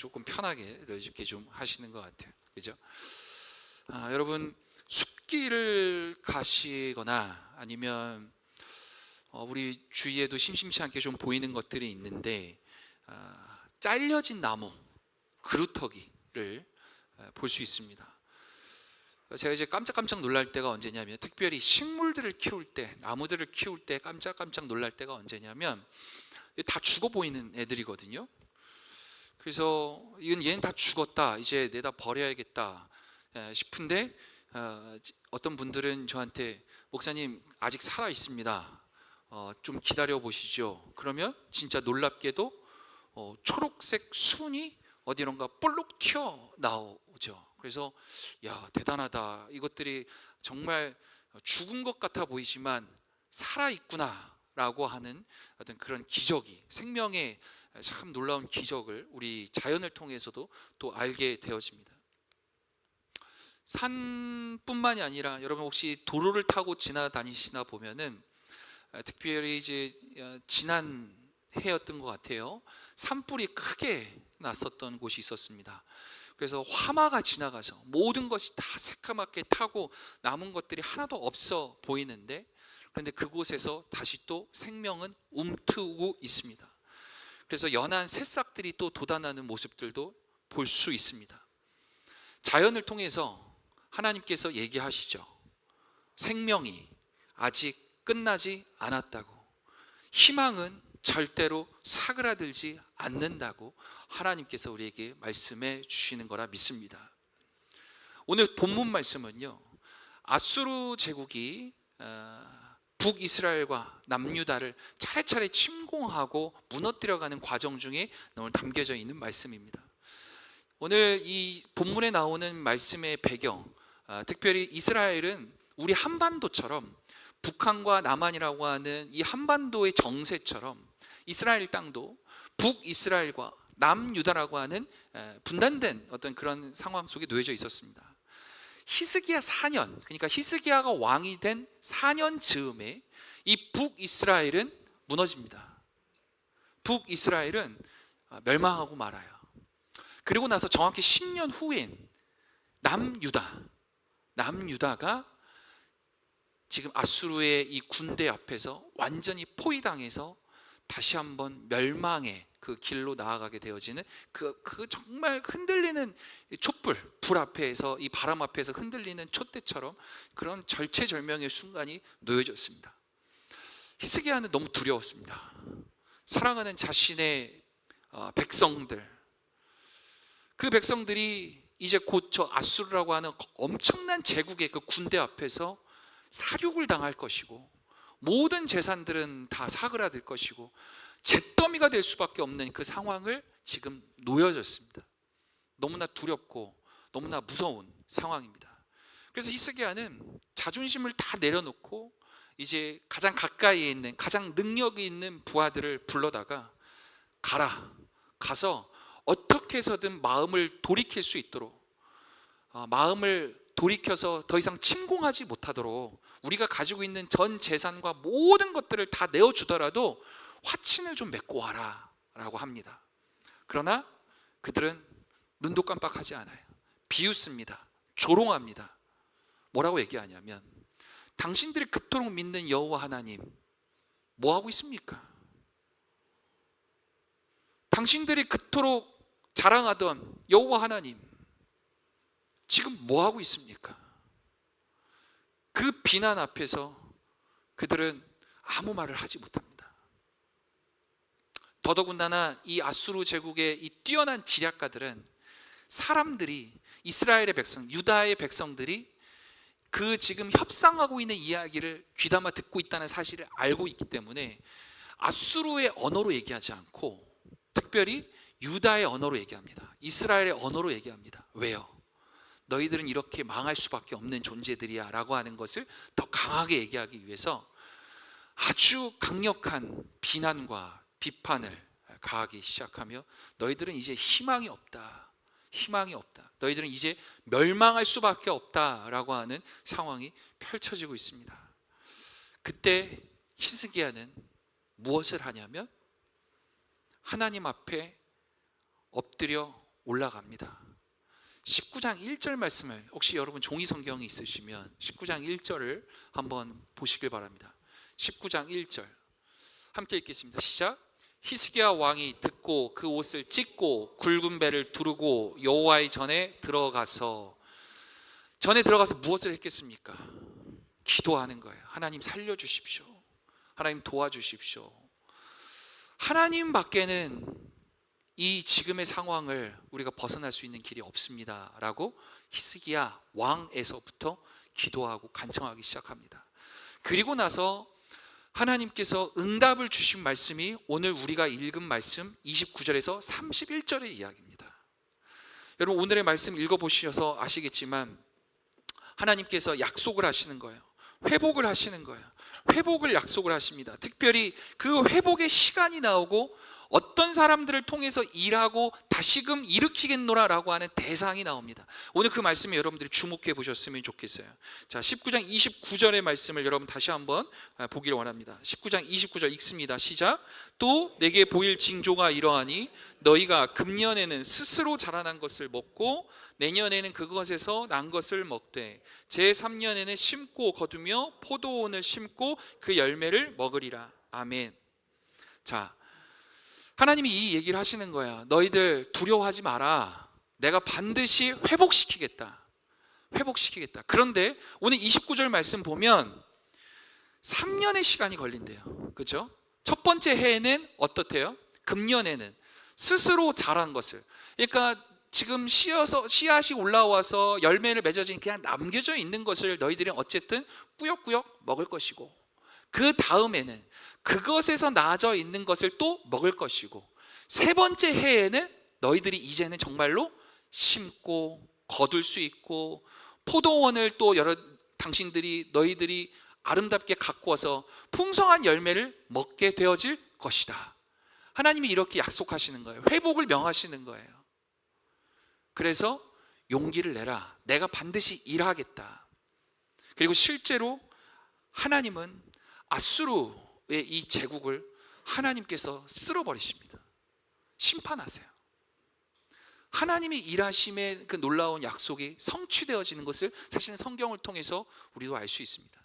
조금 편하게 이렇게 좀 하시는 것 같아요. 그죠? 여러분 숲길을 가시거나 아니면 우리 주위에도 심심치 않게 좀 보이는 것들이 있는데 잘려진 나무 그루터기를 볼 수 있습니다. 제가 이제 깜짝깜짝 놀랄 때가 언제냐면, 특별히 식물들을 키울 때, 나무들을 키울 때 깜짝깜짝 놀랄 때가 언제냐면, 다 죽어 보이는 애들이거든요. 그래서 얘는 다 죽었다, 이제 내다 버려야겠다 싶은데, 어떤 분들은 저한테 목사님 아직 살아 있습니다, 좀 기다려 보시죠. 그러면 진짜 놀랍게도 초록색 순이 어디론가 볼록 튀어나오죠. 그래서 야, 대단하다, 이것들이 정말 죽은 것 같아 보이지만 살아있구나 라고 하는 어떤 그런 기적이, 생명의 참 놀라운 기적을 우리 자연을 통해서도 또 알게 되어집니다. 산뿐만이 아니라 여러분 혹시 도로를 타고 지나다니시나 보면은, 특별히 이제 지난 해였던 것 같아요. 산불이 크게 났었던 곳이 있었습니다. 그래서 화마가 지나가서 모든 것이 다 새까맣게 타고 남은 것들이 하나도 없어 보이는데, 그런데 그곳에서 다시 또 생명은 움트고 있습니다. 그래서 연한 새싹들이 또 돋아나는 모습들도 볼 수 있습니다. 자연을 통해서 하나님께서 얘기하시죠. 생명이 아직 끝나지 않았다고, 희망은 절대로 사그라들지 않는다고 하나님께서 우리에게 말씀해 주시는 거라 믿습니다. 오늘 본문 말씀은요, 아수르 제국이 북이스라엘과 남유다를 차례차례 침공하고 무너뜨려가는 과정 중에 오늘 담겨져 있는 말씀입니다. 오늘 이 본문에 나오는 말씀의 배경, 특별히 이스라엘은 우리 한반도처럼 북한과 남한이라고 하는 이 한반도의 정세처럼 이스라엘 땅도 북이스라엘과 남유다라고 하는 분단된 어떤 그런 상황 속에 놓여져 있었습니다. 히스기야 4년, 그러니까 히스기야가 왕이 된 4년 즈음에 이 북이스라엘은 무너집니다. 북이스라엘은 멸망하고 말아요. 그리고 나서 정확히 10년 후엔 남유다가 지금 아수르의 이 군대 앞에서 완전히 포위당해서 다시 한번 멸망의 그 길로 나아가게 되어지는 그 정말 흔들리는 촛불, 불 앞에서, 이 바람 앞에서 흔들리는 촛대처럼 그런 절체절명의 순간이 놓여졌습니다. 히스기야는 너무 두려웠습니다. 사랑하는 자신의 백성들, 그 백성들이 이제 곧 저 아수르라고 하는 엄청난 제국의 그 군대 앞에서 사륙을 당할 것이고, 모든 재산들은 다 사그라들 것이고 잿더미가 될 수밖에 없는 그 상황을 지금 놓여졌습니다. 너무나 두렵고 너무나 무서운 상황입니다. 그래서 히스기야는 자존심을 다 내려놓고 이제 가장 가까이에 있는, 가장 능력이 있는 부하들을 불러다가 가서 어떻게 해서든 마음을 돌이킬 수 있도록, 마음을 돌이켜서 더 이상 침공하지 못하도록 우리가 가지고 있는 전 재산과 모든 것들을 다 내어주더라도 화친을 좀 맺고 와라 라고 합니다. 그러나 그들은 눈도 깜빡하지 않아요. 비웃습니다. 조롱합니다. 뭐라고 얘기하냐면, 당신들이 그토록 믿는 여호와 하나님 뭐하고 있습니까? 당신들이 그토록 자랑하던 여호와 하나님 지금 뭐하고 있습니까? 그 비난 앞에서 그들은 아무 말을 하지 못합니다. 더더군다나 이 아수르 제국의 이 뛰어난 지략가들은 사람들이, 이스라엘의 백성, 유다의 백성들이 그 지금 협상하고 있는 이야기를 귀담아 듣고 있다는 사실을 알고 있기 때문에 아수르의 언어로 얘기하지 않고 특별히 유다의 언어로 얘기합니다. 이스라엘의 언어로 얘기합니다. 왜요? 너희들은 이렇게 망할 수밖에 없는 존재들이야 라고 하는 것을 더 강하게 얘기하기 위해서 아주 강력한 비난과 비판을 가하기 시작하며, 너희들은 이제 희망이 없다, 너희들은 이제 멸망할 수밖에 없다라고 하는 상황이 펼쳐지고 있습니다. 그때 히스기야는 무엇을 하냐면 하나님 앞에 엎드려 올라갑니다. 19장 1절 말씀을, 혹시 여러분 종이 성경이 있으시면 19장 1절을 한번 보시길 바랍니다. 19장 1절 함께 읽겠습니다. 시작. 히스기야 왕이 듣고 그 옷을 찢고 굵은 배를 두르고 여호와의 전에 들어가서 무엇을 했겠습니까? 기도하는 거예요. 하나님 살려주십시오. 하나님 도와주십시오. 하나님 밖에는 이 지금의 상황을 우리가 벗어날 수 있는 길이 없습니다 라고 히스기야 왕에서부터 기도하고 간청하기 시작합니다. 그리고 나서 하나님께서 응답을 주신 말씀이 오늘 우리가 읽은 말씀 29절에서 31절의 이야기입니다. 여러분 오늘의 말씀 읽어보셔서 아시겠지만 하나님께서 약속을 하시는 거예요. 회복을 하시는 거예요. 회복을 약속을 하십니다. 특별히 그 회복의 시간이 나오고 어떤 사람들을 통해서 일하고 다시금 일으키겠노라 라고 하는 대상이 나옵니다. 오늘 그 말씀에 여러분들이 주목해 보셨으면 좋겠어요. 자, 19장 29절의 말씀을 여러분 다시 한번 보기를 원합니다. 19장 29절 읽습니다. 시작. 또 내게 보일 징조가 이러하니 너희가 금년에는 스스로 자라난 것을 먹고 내년에는 그것에서 난 것을 먹되 제3년에는 심고 거두며 포도원을 심고 그 열매를 먹으리라. 아멘. 자, 하나님이 이 얘기를 하시는 거야. 너희들 두려워하지 마라. 내가 반드시 회복시키겠다. 그런데 오늘 29절 말씀 보면 3년의 시간이 걸린대요. 그렇죠? 첫 번째 해에는 어떻대요? 금년에는 스스로 자란 것을, 그러니까 지금 씨앗이 올라와서 열매를 맺어진 그냥 남겨져 있는 것을 너희들이 어쨌든 꾸역꾸역 먹을 것이고, 그 다음에는 그것에서 나아져 있는 것을 또 먹을 것이고, 세 번째 해에는 너희들이 이제는 정말로 심고 거둘 수 있고 포도원을 또 너희들이 아름답게 가꾸어서 풍성한 열매를 먹게 되어질 것이다. 하나님이 이렇게 약속하시는 거예요. 회복을 명하시는 거예요. 그래서 용기를 내라. 내가 반드시 일하겠다. 그리고 실제로 하나님은 아수르의 이 제국을 하나님께서 쓸어버리십니다. 심판하세요. 하나님이 일하심의 그 놀라운 약속이 성취되어지는 것을 사실은 성경을 통해서 우리도 알 수 있습니다.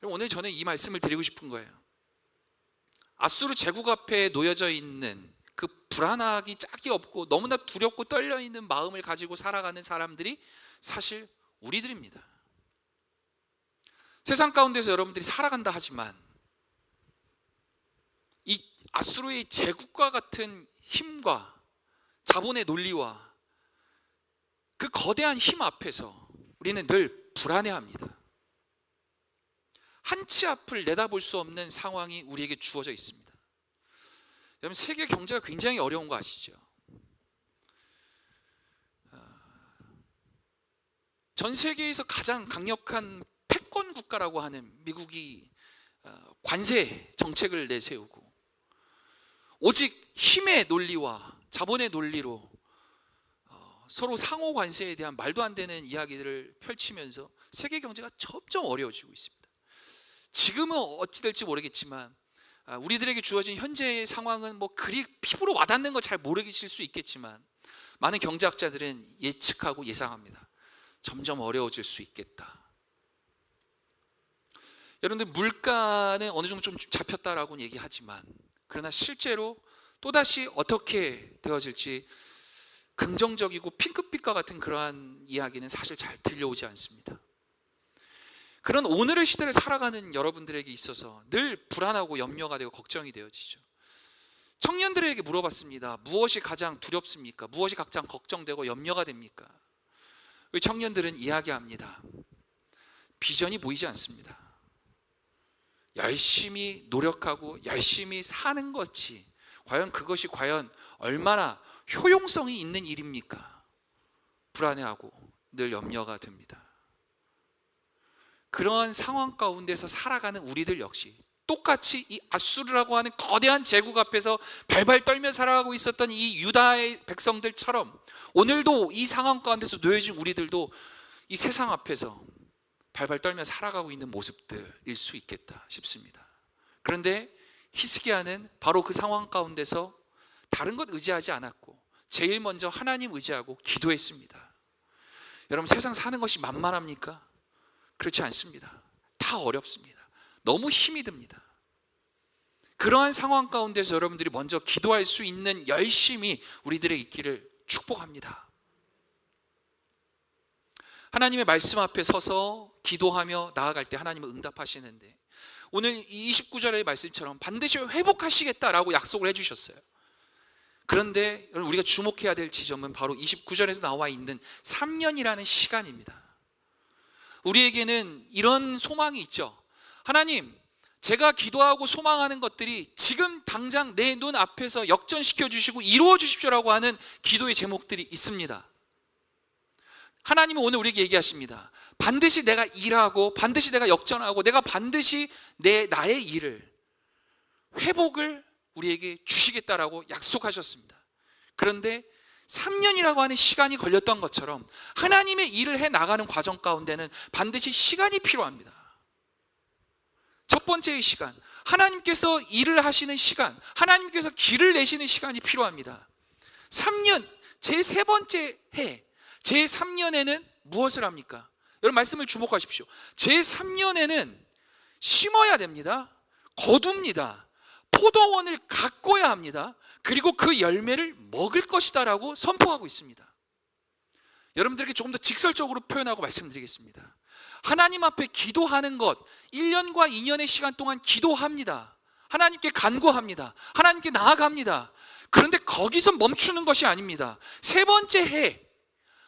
오늘 저는 이 말씀을 드리고 싶은 거예요. 아수르 제국 앞에 놓여져 있는 그 불안하기 짝이 없고 너무나 두렵고 떨려 있는 마음을 가지고 살아가는 사람들이 사실 우리들입니다. 세상 가운데서 여러분들이 살아간다 하지만 이 아수르의 제국과 같은 힘과 자본의 논리와 그 거대한 힘 앞에서 우리는 늘 불안해합니다. 한치 앞을 내다볼 수 없는 상황이 우리에게 주어져 있습니다. 여러분, 세계 경제가 굉장히 어려운 거 아시죠? 전 세계에서 가장 강력한 패권 국가라고 하는 미국이 관세 정책을 내세우고 오직 힘의 논리와 자본의 논리로 서로 상호 관세에 대한 말도 안 되는 이야기들을 펼치면서 세계 경제가 점점 어려워지고 있습니다. 지금은 어찌 될지 모르겠지만 우리들에게 주어진 현재의 상황은 뭐 그리 피부로 와닿는 거 잘 모르실 수 있겠지만 많은 경제학자들은 예측하고 예상합니다. 점점 어려워질 수 있겠다. 여러분들, 물가는 어느 정도 좀 잡혔다라고는 얘기하지만 그러나 실제로 또다시 어떻게 되어질지 긍정적이고 핑크빛과 같은 그러한 이야기는 사실 잘 들려오지 않습니다. 그런 오늘의 시대를 살아가는 여러분들에게 있어서 늘 불안하고 염려가 되고 걱정이 되어지죠. 청년들에게 물어봤습니다. 무엇이 가장 두렵습니까? 무엇이 가장 걱정되고 염려가 됩니까? 우리 청년들은 이야기합니다. 비전이 보이지 않습니다. 열심히 노력하고 열심히 사는 것이 그것이 과연 얼마나 효용성이 있는 일입니까? 불안해하고 늘 염려가 됩니다. 그러한 상황 가운데서 살아가는 우리들 역시 똑같이 이 아수르라고 하는 거대한 제국 앞에서 발발 떨며 살아가고 있었던 이 유다의 백성들처럼 오늘도 이 상황 가운데서 놓여진 우리들도 이 세상 앞에서 발발 떨며 살아가고 있는 모습들일 수 있겠다 싶습니다. 그런데 히스기야는 바로 그 상황 가운데서 다른 것 의지하지 않았고 제일 먼저 하나님 의지하고 기도했습니다. 여러분, 세상 사는 것이 만만합니까? 그렇지 않습니다. 다 어렵습니다. 너무 힘이 듭니다. 그러한 상황 가운데서 여러분들이 먼저 기도할 수 있는 열심이 우리들의 있기를 축복합니다. 하나님의 말씀 앞에 서서 기도하며 나아갈 때 하나님은 응답하시는데, 오늘 이 29절의 말씀처럼 반드시 회복하시겠다라고 약속을 해주셨어요. 그런데 우리가 주목해야 될 지점은 바로 29절에서 나와 있는 3년이라는 시간입니다. 우리에게는 이런 소망이 있죠. 하나님, 제가 기도하고 소망하는 것들이 지금 당장 내 눈 앞에서 역전시켜 주시고 이루어 주십시오라고 하는 기도의 제목들이 있습니다. 하나님은 오늘 우리에게 얘기하십니다. 반드시 내가 일하고, 반드시 내가 역전하고, 내가 반드시 나의 일을, 회복을 우리에게 주시겠다라고 약속하셨습니다. 그런데 3년이라고 하는 시간이 걸렸던 것처럼 하나님의 일을 해 나가는 과정 가운데는 반드시 시간이 필요합니다. 첫 번째의 시간, 하나님께서 일을 하시는 시간, 하나님께서 길을 내시는 시간이 필요합니다. 3년, 제3 번째 해, 제3년에는 무엇을 합니까? 여러분, 말씀을 주목하십시오. 제3년에는 심어야 됩니다. 거둡니다. 포도원을 가꿔야 합니다. 그리고 그 열매를 먹을 것이다 라고 선포하고 있습니다. 여러분들에게 조금 더 직설적으로 표현하고 말씀드리겠습니다. 하나님 앞에 기도하는 것, 1년과 2년의 시간 동안 기도합니다. 하나님께 간구합니다. 하나님께 나아갑니다. 그런데 거기서 멈추는 것이 아닙니다. 세 번째 해,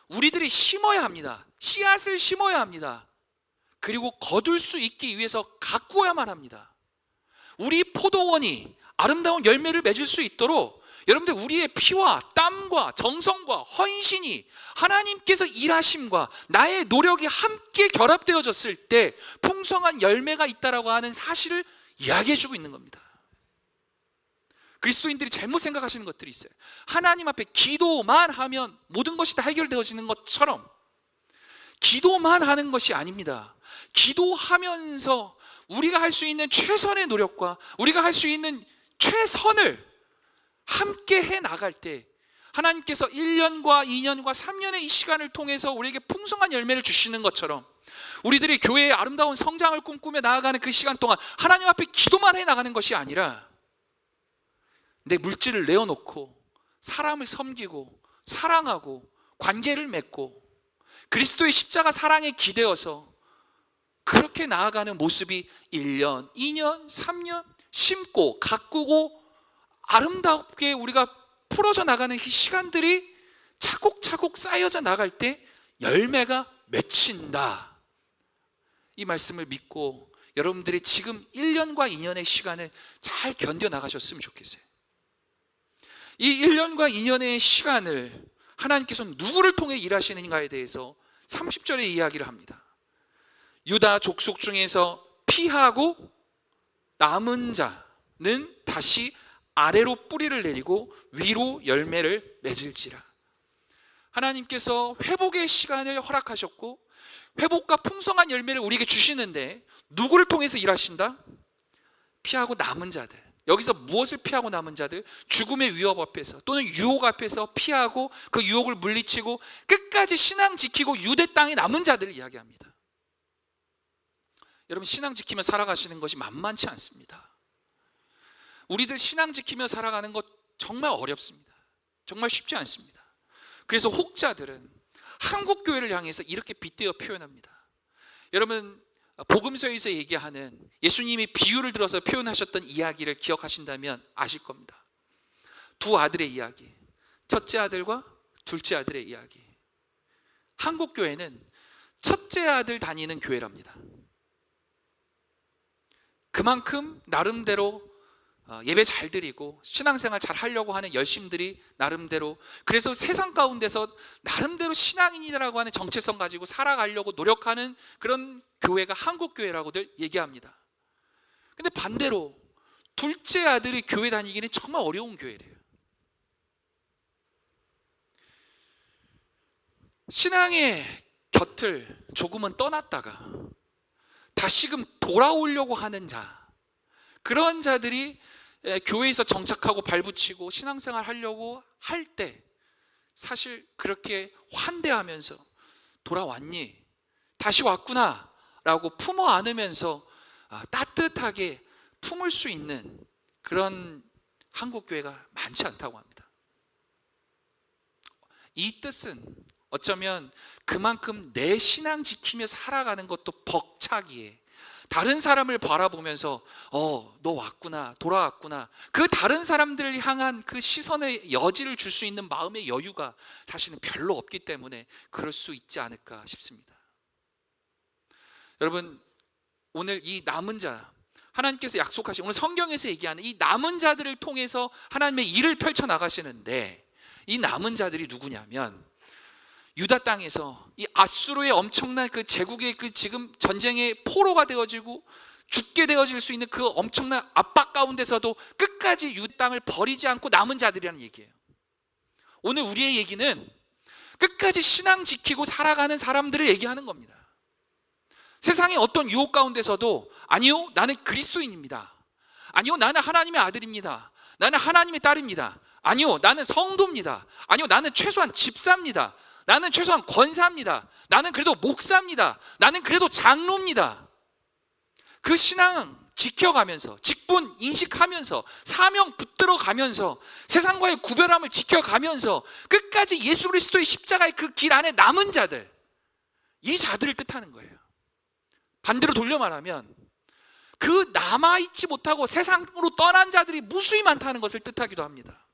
우리들이 심어야 합니다. 씨앗을 심어야 합니다. 그리고 거둘 수 있기 위해서 가꾸어야만 합니다. 우리 포도원이 아름다운 열매를 맺을 수 있도록 여러분들, 우리의 피와 땀과 정성과 헌신이 하나님께서 일하심과 나의 노력이 함께 결합되어졌을 때 풍성한 열매가 있다라고 하는 사실을 이야기해 주고 있는 겁니다. 그리스도인들이 잘못 생각하시는 것들이 있어요. 하나님 앞에 기도만 하면 모든 것이 다 해결되어지는 것처럼, 기도만 하는 것이 아닙니다. 기도하면서 우리가 할 수 있는 최선의 노력과 우리가 할 수 있는 최선을 함께 해 나갈 때 하나님께서 1년과 2년과 3년의 이 시간을 통해서 우리에게 풍성한 열매를 주시는 것처럼, 우리들이 교회의 아름다운 성장을 꿈꾸며 나아가는 그 시간 동안 하나님 앞에 기도만 해 나가는 것이 아니라 내 물질을 내어놓고 사람을 섬기고 사랑하고 관계를 맺고 그리스도의 십자가 사랑에 기대어서 그렇게 나아가는 모습이 1년, 2년, 3년 심고 가꾸고 아름답게 우리가 풀어져 나가는 이 시간들이 차곡차곡 쌓여져 나갈 때 열매가 맺힌다. 이 말씀을 믿고 여러분들이 지금 1년과 2년의 시간을 잘 견뎌 나가셨으면 좋겠어요. 이 1년과 2년의 시간을 하나님께서 누구를 통해 일하시는가에 대해서 30절에 이야기를 합니다. 유다 족속 중에서 피하고 남은 자는 다시 아래로 뿌리를 내리고 위로 열매를 맺을지라. 하나님께서 회복의 시간을 허락하셨고 회복과 풍성한 열매를 우리에게 주시는데 누구를 통해서 일하신다? 피하고 남은 자들. 여기서 무엇을 피하고 남은 자들? 죽음의 위협 앞에서 또는 유혹 앞에서 피하고 그 유혹을 물리치고 끝까지 신앙 지키고 유대 땅에 남은 자들을 이야기합니다. 여러분, 신앙 지키며 살아가시는 것이 만만치 않습니다. 우리들 신앙 지키며 살아가는 것 정말 어렵습니다. 정말 쉽지 않습니다. 그래서 혹자들은 한국 교회를 향해서 이렇게 빗대어 표현합니다. 여러분, 복음서에서 얘기하는 예수님이 비유를 들어서 표현하셨던 이야기를 기억하신다면 아실 겁니다. 두 아들의 이야기, 첫째 아들과 둘째 아들의 이야기. 한국 교회는 첫째 아들 다니는 교회랍니다. 그만큼 나름대로 예배 잘 드리고 신앙생활 잘 하려고 하는 열심들이 나름대로, 그래서 세상 가운데서 나름대로 신앙인이라고 하는 정체성 가지고 살아가려고 노력하는 그런 교회가 한국 교회라고들 얘기합니다. 근데 반대로 둘째 아들이 교회 다니기는 정말 어려운 교회래요. 신앙의 곁을 조금은 떠났다가 다시금 돌아오려고 하는 자, 그런 자들이 교회에서 정착하고 발붙이고 신앙생활 하려고 할 때 사실 그렇게 환대하면서 돌아왔니? 다시 왔구나 라고 품어 안으면서 따뜻하게 품을 수 있는 그런 한국교회가 많지 않다고 합니다. 이 뜻은 어쩌면 그만큼 내 신앙 지키며 살아가는 것도 벅차기에 다른 사람을 바라보면서 너 왔구나, 돌아왔구나, 그 다른 사람들을 향한 그 시선의 여지를 줄 수 있는 마음의 여유가 사실은 별로 없기 때문에 그럴 수 있지 않을까 싶습니다. 여러분, 오늘 이 남은 자, 하나님께서 약속하신, 오늘 성경에서 얘기하는 이 남은 자들을 통해서 하나님의 일을 펼쳐 나가시는데, 이 남은 자들이 누구냐면 유다 땅에서 이 아수르의 엄청난 그 제국의 그 지금 전쟁의 포로가 되어지고 죽게 되어질 수 있는 그 엄청난 압박 가운데서도 끝까지 유다 땅을 버리지 않고 남은 자들이라는 얘기예요. 오늘 우리의 얘기는 끝까지 신앙 지키고 살아가는 사람들을 얘기하는 겁니다. 세상의 어떤 유혹 가운데서도 아니요, 나는 그리스도인입니다. 아니요, 나는 하나님의 아들입니다. 나는 하나님의 딸입니다. 아니요, 나는 성도입니다. 아니요, 나는 최소한 집사입니다. 나는 최소한 권사입니다. 나는 그래도 목사입니다. 나는 그래도 장로입니다. 그 신앙 지켜가면서, 직분 인식하면서, 사명 붙들어가면서, 세상과의 구별함을 지켜가면서 끝까지 예수 그리스도의 십자가의 그 길 안에 남은 자들, 이 자들을 뜻하는 거예요. 반대로 돌려 말하면 그 남아있지 못하고 세상으로 떠난 자들이 무수히 많다는 것을 뜻하기도 합니다.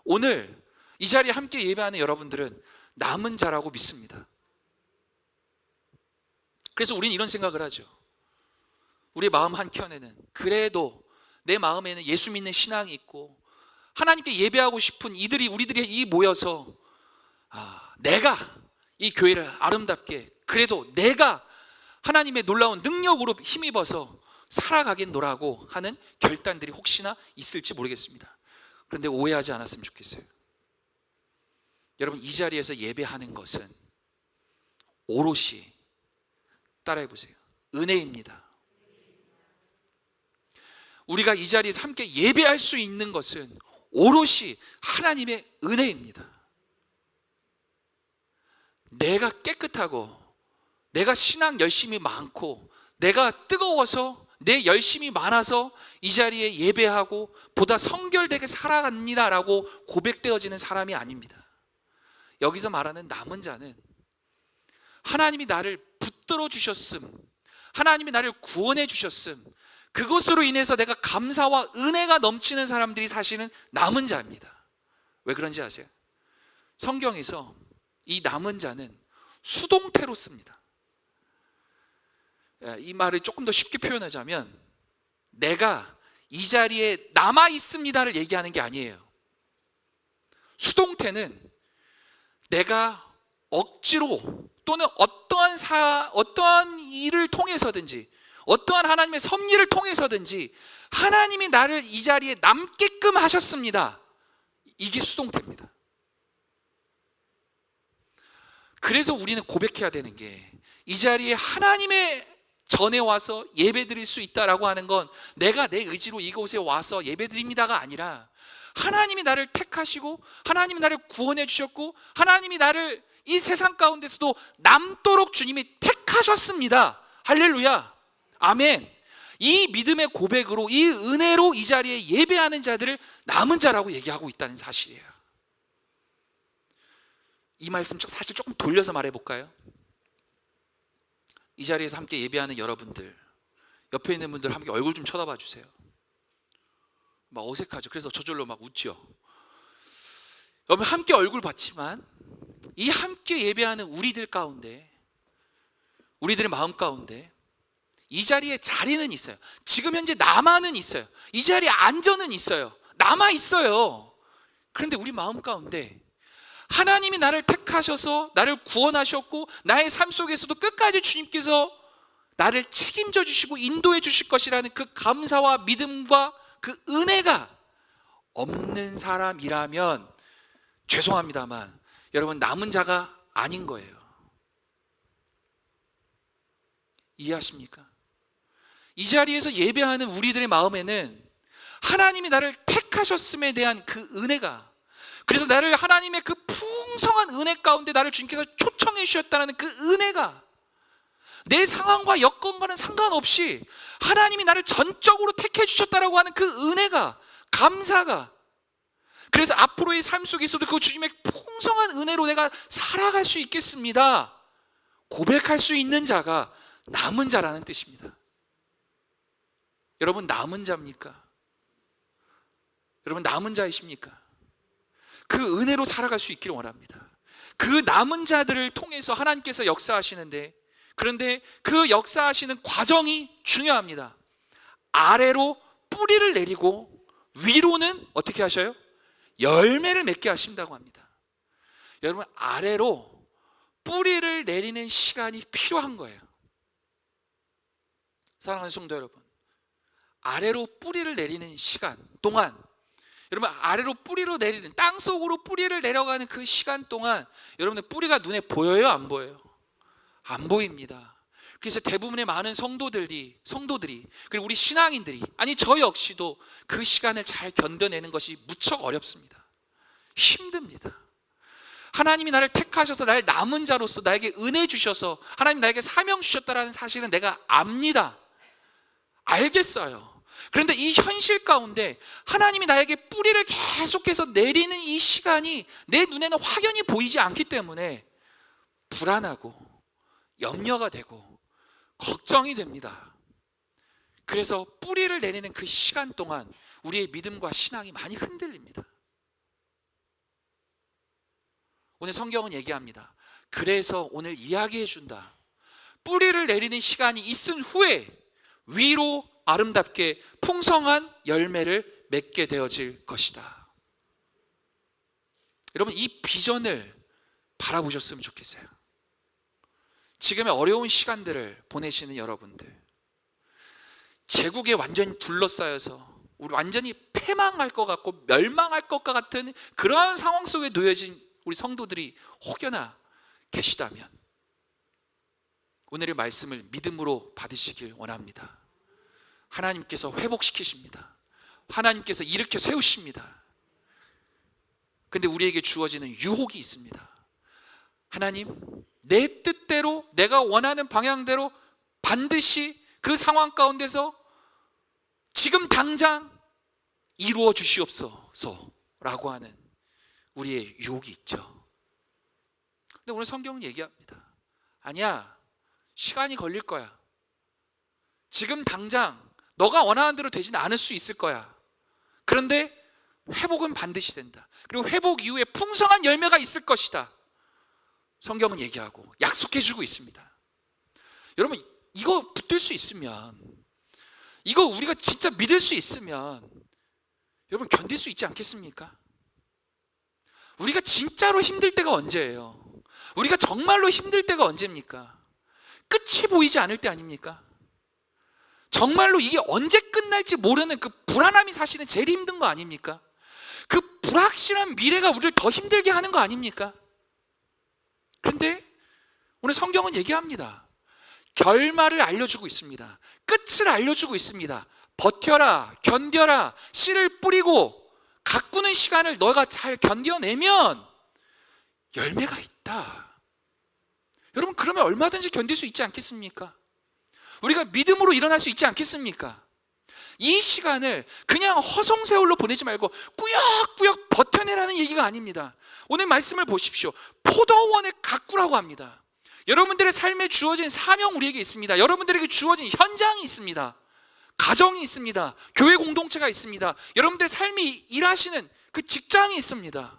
오늘 이 자리에 함께 예배하는 여러분들은 남은 자라고 믿습니다. 그래서 우리는 이런 생각을 하죠. 우리의 마음 한켠에는 그래도 내 마음에는 예수 믿는 신앙이 있고 하나님께 예배하고 싶은 우리들이 이 모여서 내가 이 교회를 아름답게, 그래도 내가 하나님의 놀라운 능력으로 힘입어서 살아가겠노라고 하는 결단들이 혹시나 있을지 모르겠습니다. 그런데 오해하지 않았으면 좋겠어요. 여러분, 이 자리에서 예배하는 것은 오롯이, 따라해 보세요, 은혜입니다. 우리가 이 자리에서 함께 예배할 수 있는 것은 오롯이 하나님의 은혜입니다. 내가 깨끗하고, 내가 신앙 열심이 많고, 내가 뜨거워서, 내 열심이 많아서 이 자리에 예배하고 보다 성결되게 살아갑니다라고 고백되어지는 사람이 아닙니다. 여기서 말하는 남은 자는 하나님이 나를 붙들어 주셨음, 하나님이 나를 구원해 주셨음, 그것으로 인해서 내가 감사와 은혜가 넘치는 사람들이 사실은 남은 자입니다. 왜 그런지 아세요? 성경에서 이 남은 자는 수동태로 씁니다. 이 말을 조금 더 쉽게 표현하자면 내가 이 자리에 남아 있습니다를 얘기하는 게 아니에요. 수동태는 내가 억지로 또는 어떠한 일을 통해서든지, 어떠한 하나님의 섭리를 통해서든지 하나님이 나를 이 자리에 남게끔 하셨습니다. 이게 수동태입니다. 그래서 우리는 고백해야 되는 게, 이 자리에 하나님의 전에 와서 예배드릴 수 있다라고 하는 건 내가 내 의지로 이곳에 와서 예배드립니다가 아니라 하나님이 나를 택하시고 하나님이 나를 구원해 주셨고 하나님이 나를 이 세상 가운데서도 남도록 주님이 택하셨습니다. 할렐루야, 아멘. 이 믿음의 고백으로, 이 은혜로 이 자리에 예배하는 자들을 남은 자라고 얘기하고 있다는 사실이에요. 이 말씀 사실 조금 돌려서 말해볼까요? 이 자리에서 함께 예배하는 여러분들, 옆에 있는 분들 함께 얼굴 좀 쳐다봐 주세요. 막 어색하죠. 그래서 저절로 막 웃죠. 여러분, 함께 얼굴 봤지만 이 함께 예배하는 우리들 가운데, 우리들의 마음 가운데 이 자리에 자리는 있어요. 지금 현재 남아는 있어요. 이 자리에 안전은 있어요. 남아 있어요. 그런데 우리 마음 가운데 하나님이 나를 택하셔서 나를 구원하셨고 나의 삶 속에서도 끝까지 주님께서 나를 책임져 주시고 인도해 주실 것이라는 그 감사와 믿음과 그 은혜가 없는 사람이라면 죄송합니다만 여러분, 남은 자가 아닌 거예요. 이해하십니까? 이 자리에서 예배하는 우리들의 마음에는 하나님이 나를 택하셨음에 대한 그 은혜가, 그래서 나를 하나님의 그 풍성한 은혜 가운데 나를 주님께서 초청해 주셨다는 그 은혜가 내 상황과 여건과는 상관없이 하나님이 나를 전적으로 택해 주셨다라고 하는 그 은혜가, 감사가, 그래서 앞으로의 삶 속에서도 그 주님의 풍성한 은혜로 내가 살아갈 수 있겠습니다 고백할 수 있는 자가 남은 자라는 뜻입니다. 여러분, 남은 자입니까? 여러분, 남은 자이십니까? 그 은혜로 살아갈 수 있기를 원합니다. 그 남은 자들을 통해서 하나님께서 역사하시는데, 그런데 그 역사하시는 과정이 중요합니다. 아래로 뿌리를 내리고 위로는 어떻게 하셔요? 열매를 맺게 하신다고 합니다. 여러분, 아래로 뿌리를 내리는 시간이 필요한 거예요. 사랑하는 성도 여러분, 아래로 뿌리를 내리는 시간 동안, 여러분, 아래로 뿌리로 내리는, 땅속으로 뿌리를 내려가는 그 시간 동안 여러분의 뿌리가 눈에 보여요? 안 보여요? 안 보입니다. 그래서 대부분의 많은 성도들이 그리고 우리 신앙인들이, 아니 저 역시도 그 시간을 잘 견뎌내는 것이 무척 어렵습니다. 힘듭니다. 하나님이 나를 택하셔서 나를 남은 자로서 나에게 은혜 주셔서 하나님 나에게 사명 주셨다라는 사실은 내가 압니다. 알겠어요. 그런데 이 현실 가운데 하나님이 나에게 뿌리를 계속해서 내리는 이 시간이 내 눈에는 확연히 보이지 않기 때문에 불안하고 염려가 되고 걱정이 됩니다. 그래서 뿌리를 내리는 그 시간 동안 우리의 믿음과 신앙이 많이 흔들립니다. 오늘 성경은 얘기합니다. 그래서 오늘 이야기해 준다. 뿌리를 내리는 시간이 있은 후에 위로 아름답게 풍성한 열매를 맺게 되어질 것이다. 여러분, 이 비전을 바라보셨으면 좋겠어요. 지금의 어려운 시간들을 보내시는 여러분들, 제국에 완전히 둘러싸여서 우리 완전히 패망할 것 같고 멸망할 것 같은 그러한 상황 속에 놓여진 우리 성도들이 혹여나 계시다면 오늘의 말씀을 믿음으로 받으시길 원합니다. 하나님께서 회복시키십니다. 하나님께서 일으켜 세우십니다. 근데 우리에게 주어지는 유혹이 있습니다. 하나님, 내 뜻대로 내가 원하는 방향대로 반드시 그 상황 가운데서 지금 당장 이루어 주시옵소서 라고 하는 우리의 유혹이 있죠. 근데 오늘 성경은 얘기합니다. 아니야, 시간이 걸릴 거야. 지금 당장 너가 원하는 대로 되지는 않을 수 있을 거야. 그런데 회복은 반드시 된다. 그리고 회복 이후에 풍성한 열매가 있을 것이다. 성경은 얘기하고 약속해주고 있습니다. 여러분, 이거 붙들 수 있으면, 이거 우리가 진짜 믿을 수 있으면 여러분 견딜 수 있지 않겠습니까? 우리가 진짜로 힘들 때가 언제예요? 우리가 정말로 힘들 때가 언제입니까? 끝이 보이지 않을 때 아닙니까? 정말로 이게 언제 끝날지 모르는 그 불안함이 사실은 제일 힘든 거 아닙니까? 그 불확실한 미래가 우리를 더 힘들게 하는 거 아닙니까? 그런데 오늘 성경은 얘기합니다. 결말을 알려주고 있습니다. 끝을 알려주고 있습니다. 버텨라, 견뎌라, 씨를 뿌리고 가꾸는 시간을 너가 잘 견뎌내면 열매가 있다. 여러분, 그러면 얼마든지 견딜 수 있지 않겠습니까? 우리가 믿음으로 일어날 수 있지 않겠습니까? 이 시간을 그냥 허송세월로 보내지 말고 꾸역꾸역 버텨내라는 얘기가 아닙니다. 오늘 말씀을 보십시오. 포도원을 가꾸라고 합니다. 여러분들의 삶에 주어진 사명 우리에게 있습니다. 여러분들에게 주어진 현장이 있습니다. 가정이 있습니다. 교회 공동체가 있습니다. 여러분들의 삶이 일하시는 그 직장이 있습니다.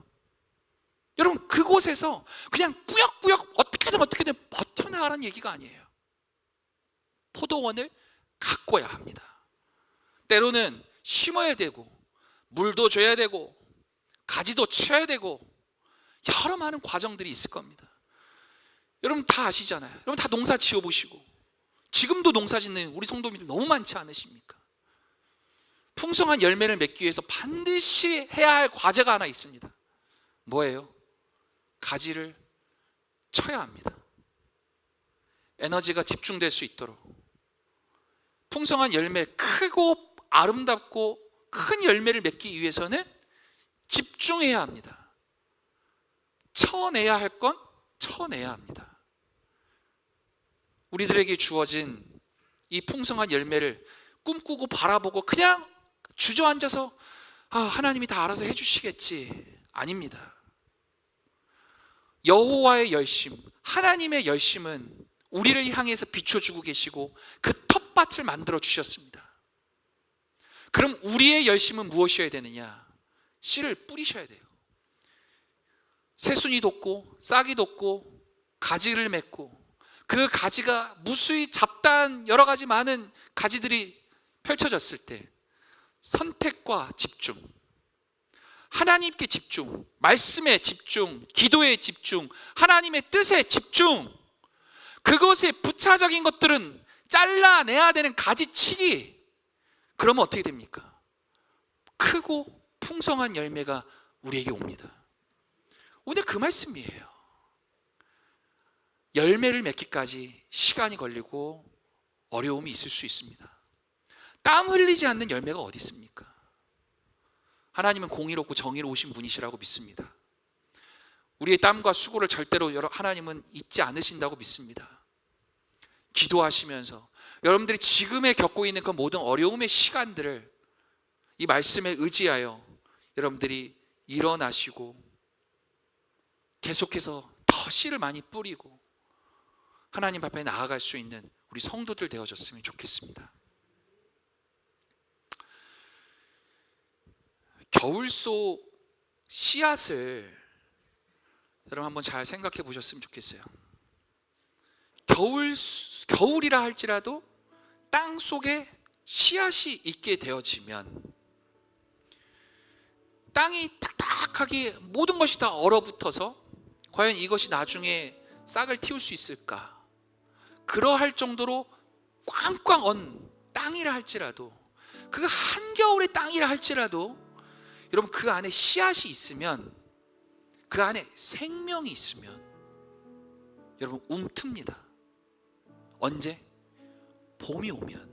여러분, 그곳에서 그냥 꾸역꾸역 어떻게든 버텨나가라는 얘기가 아니에요. 포도원을 가꿔야 합니다. 때로는 심어야 되고 물도 줘야 되고 가지도 쳐야 되고 여러 많은 과정들이 있을 겁니다. 여러분 다 아시잖아요. 여러분 다 농사 지어보시고 지금도 농사 짓는 우리 성도님들 너무 많지 않으십니까? 풍성한 열매를 맺기 위해서 반드시 해야 할 과제가 하나 있습니다. 뭐예요? 가지를 쳐야 합니다. 에너지가 집중될 수 있도록 풍성한 열매, 크고 아름답고 큰 열매를 맺기 위해서는 집중해야 합니다. 쳐내야 할 건 쳐내야 합니다. 우리들에게 주어진 이 풍성한 열매를 꿈꾸고 바라보고 그냥 주저앉아서 하나님이 다 알아서 해주시겠지, 아닙니다. 여호와의 열심, 하나님의 열심은 우리를 향해서 비춰주고 계시고 그 텃밭을 만들어 주셨습니다. 그럼 우리의 열심은 무엇이어야 되느냐? 씨를 뿌리셔야 돼요. 새순이 돋고 싹이 돋고 가지를 맺고 그 가지가 무수히 잡다한 여러 가지 많은 가지들이 펼쳐졌을 때 선택과 집중, 하나님께 집중, 말씀에 집중, 기도에 집중, 하나님의 뜻에 집중, 그것의 부차적인 것들은 잘라내야 되는 가지치기. 그러면 어떻게 됩니까? 크고 풍성한 열매가 우리에게 옵니다. 오늘 그 말씀이에요. 열매를 맺기까지 시간이 걸리고 어려움이 있을 수 있습니다. 땀 흘리지 않는 열매가 어디 있습니까? 하나님은 공의롭고 정의로우신 분이시라고 믿습니다. 우리의 땀과 수고를 절대로 하나님은 잊지 않으신다고 믿습니다. 기도하시면서 여러분들이 지금에 겪고 있는 그 모든 어려움의 시간들을 이 말씀에 의지하여 여러분들이 일어나시고 계속해서 더 씨를 많이 뿌리고 하나님 앞에 나아갈 수 있는 우리 성도들 되어졌으면 좋겠습니다. 겨울소 씨앗을 여러분 한번 잘 생각해 보셨으면 좋겠어요. 겨울이라 할지라도 땅 속에 씨앗이 있게 되어지면 땅이 딱딱하게 모든 것이 다 얼어붙어서 과연 이것이 나중에 싹을 틔울 수 있을까? 그러할 정도로 꽝꽝 언 땅이라 할지라도, 그 한겨울의 땅이라 할지라도 여러분 그 안에 씨앗이 있으면, 그 안에 생명이 있으면 여러분 움틉니다. 언제? 봄이 오면.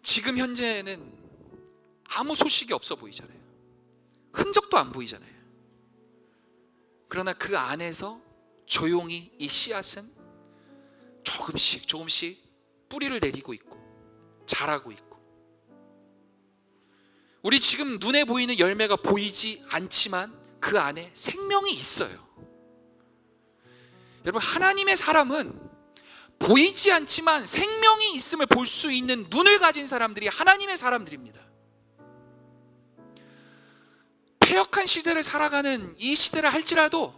지금 현재는 아무 소식이 없어 보이잖아요. 흔적도 안 보이잖아요. 그러나 그 안에서 조용히 이 씨앗은 조금씩 뿌리를 내리고 있고 자라고 있고, 우리 지금 눈에 보이는 열매가 보이지 않지만 그 안에 생명이 있어요. 여러분, 하나님의 사람은 보이지 않지만 생명이 있음을 볼 수 있는 눈을 가진 사람들이 하나님의 사람들입니다. 패역한 시대를 살아가는 이 시대를 할지라도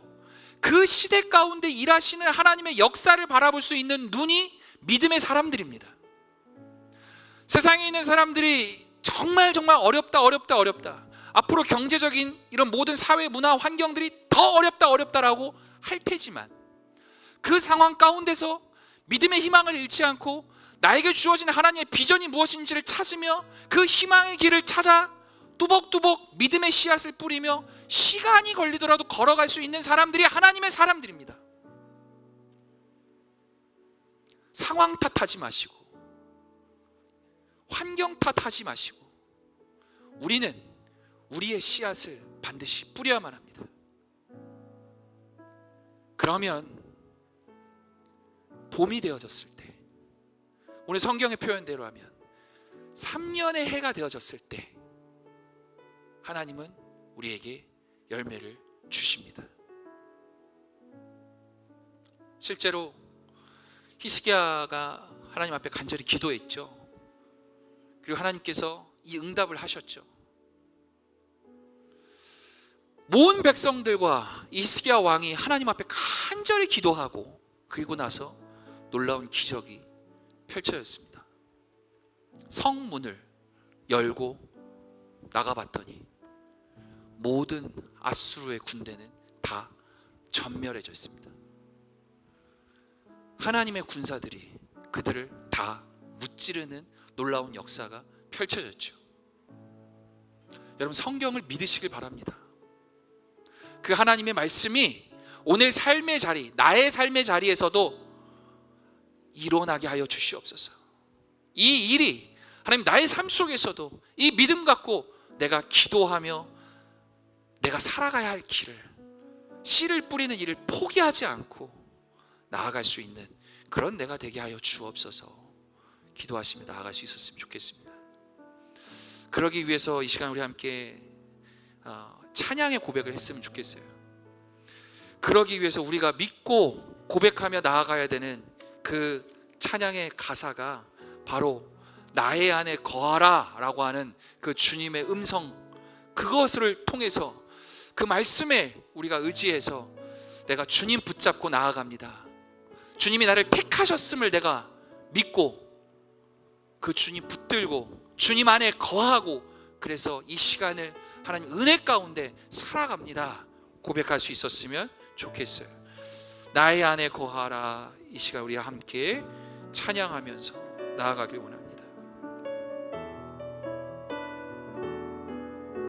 그 시대 가운데 일하시는 하나님의 역사를 바라볼 수 있는 눈이 믿음의 사람들입니다. 세상에 있는 사람들이 정말 어렵다. 앞으로 경제적인 이런 모든 사회 문화 환경들이 더 어렵다라고 할 테지만 그 상황 가운데서 믿음의 희망을 잃지 않고 나에게 주어진 하나님의 비전이 무엇인지를 찾으며 그 희망의 길을 찾아 뚜벅뚜벅 믿음의 씨앗을 뿌리며 시간이 걸리더라도 걸어갈 수 있는 사람들이 하나님의 사람들입니다. 상황 탓하지 마시고 환경 탓하지 마시고 우리는 우리의 씨앗을 반드시 뿌려야만 합니다. 그러면 봄이 되어졌을 때, 오늘 성경의 표현대로 하면 3년의 해가 되어졌을 때 하나님은 우리에게 열매를 주십니다. 실제로 히스기야가 하나님 앞에 간절히 기도했죠. 그리고 하나님께서 이 응답을 하셨죠. 모든 백성들과 히스기야 왕이 하나님 앞에 간절히 기도하고 그리고 나서 놀라운 기적이 펼쳐졌습니다. 성문을 열고 나가봤더니 모든 아수르의 군대는 다 전멸해졌습니다. 하나님의 군사들이 그들을 다 무찌르는 놀라운 역사가 펼쳐졌죠. 여러분, 성경을 믿으시길 바랍니다. 그 하나님의 말씀이 오늘 삶의 자리, 나의 삶의 자리에서도 일어나게 하여 주시옵소서. 이 일이 하나님 나의 삶 속에서도 이 믿음 갖고 내가 기도하며 내가 살아가야 할 길을, 씨를 뿌리는 일을 포기하지 않고 나아갈 수 있는 그런 내가 되게 하여 주옵소서. 기도하시며 나아갈 수 있었으면 좋겠습니다. 그러기 위해서 이 시간 우리 함께 찬양의 고백을 했으면 좋겠어요. 그러기 위해서 우리가 믿고 고백하며 나아가야 되는 그 찬양의 가사가 바로 나의 안에 거하라 라고 하는 그 주님의 음성, 그것을 통해서 그 말씀에 우리가 의지해서 내가 주님 붙잡고 나아갑니다. 주님이 나를 택하셨음을 내가 믿고 그 주님 붙들고 주님 안에 거하고, 그래서 이 시간을 하나님 은혜 가운데 살아갑니다 고백할 수 있었으면 좋겠어요. 나의 안에 거하라, 이 시간 우리가 함께 찬양하면서 나아가길 원합니다.